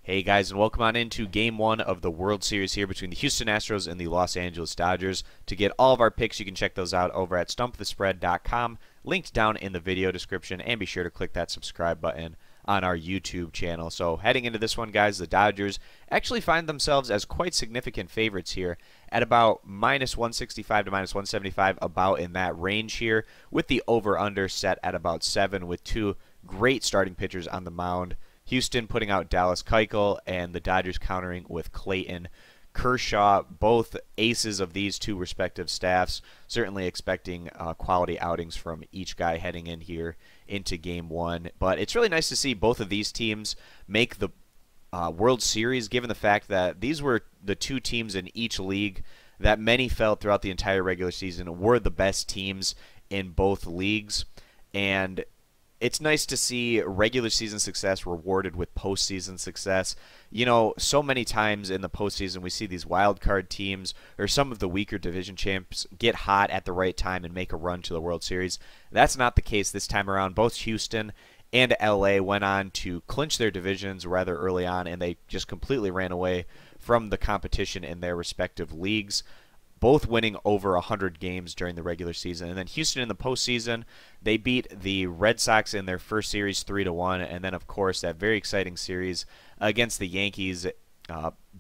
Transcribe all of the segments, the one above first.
Hey guys, and welcome on into Game 1 of the World Series here between the Houston Astros and the Los Angeles Dodgers. To get all of our picks, you can check those out over at stumpthespread.com, linked down in the video description, and be sure to click that subscribe button on our YouTube channel. So heading into this one, guys, the Dodgers actually find themselves as quite significant favorites here at about minus 165 to minus 175, about in that range here, with the over-under set at about 7, with two great starting pitchers on the mound. Houston putting out Dallas Keuchel, and the Dodgers countering with Clayton Kershaw, both aces of these two respective staffs. Certainly expecting quality outings from each guy heading in here into Game 1. But it's really nice to see both of these teams make the World Series, given the fact that these were the two teams in each league that many felt throughout the entire regular season were the best teams in both leagues. And it's nice to see regular season success rewarded with postseason success. You know, so many times in the postseason we see these wild card teams or some of the weaker division champs get hot at the right time and make a run to the World Series. That's not the case this time around. Both Houston and LA went on to clinch their divisions rather early on, and they just completely ran away from the competition in their respective leagues, both winning over 100 games during the regular season. And then Houston in the postseason, they beat the Red Sox in their first series 3-1, and then of course that very exciting series against the Yankees,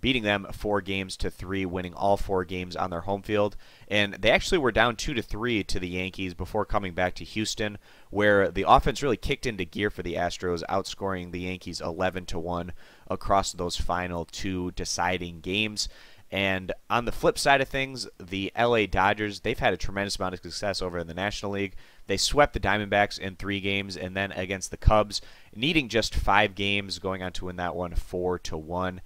beating them 4-3, winning all 4 games on their home field. And they actually were down 2-3 to the Yankees before coming back to Houston, where the offense really kicked into gear for the Astros, outscoring the Yankees 11-1 across those final 2 deciding games. And on the flip side of things, the LA Dodgers, they've had a tremendous amount of success over in the National League. They swept the Diamondbacks in 3 games, and then against the Cubs, needing just 5 games, going on to win that one 4-1.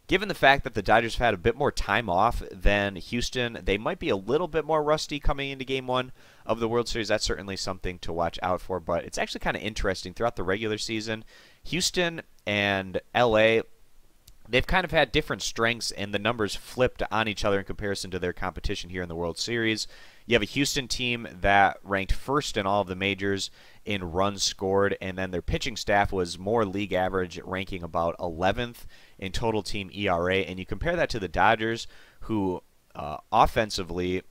Given the fact that the Dodgers have had a bit more time off than Houston, they might be a little bit more rusty coming into Game 1 of the World Series. That's certainly something to watch out for, but it's actually kind of interesting. Throughout the regular season, Houston and LA, they've kind of had different strengths, and the numbers flipped on each other in comparison to their competition here in the World Series. You have a Houston team that ranked first in all of the majors in runs scored, and then their pitching staff was more league average, ranking about 11th in total team ERA. And you compare that to the Dodgers, who offensively,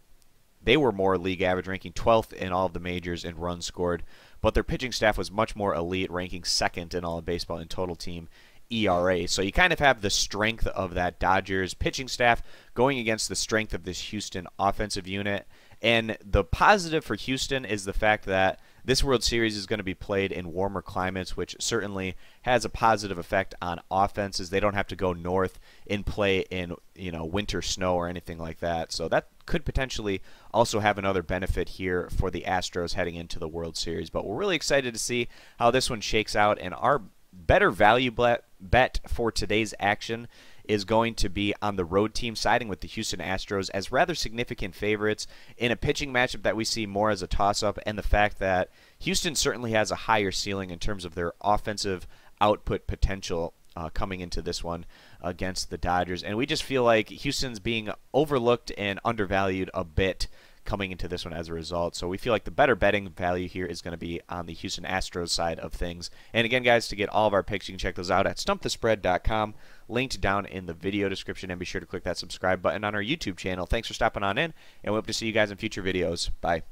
they were more league average, ranking 12th in all of the majors in runs scored, but their pitching staff was much more elite, ranking 2nd in all of baseball in total team ERA. So you kind of have the strength of that Dodgers pitching staff going against the strength of this Houston offensive unit. And the positive for Houston is the fact that this World Series is going to be played in warmer climates, which certainly has a positive effect on offenses. They don't have to go north and play in, winter snow or anything like that. So that could potentially also have another benefit here for the Astros heading into the World Series. But we're really excited to see how this one shakes out, and our better value bet for today's action is going to be on the road team, siding with the Houston Astros as rather significant favorites in a pitching matchup that we see more as a toss-up, and the fact that Houston certainly has a higher ceiling in terms of their offensive output potential coming into this one against the Dodgers. And we just feel like Houston's being overlooked and undervalued a bit coming into this one as a result. So we feel like the better betting value here is going to be on the Houston Astros side of things. And again, guys, to get all of our picks, you can check those out at stumpthespread.com, linked down in the video description, and be sure to click that subscribe button on our YouTube channel. Thanks for stopping on in, and we hope to see you guys in future videos. Bye.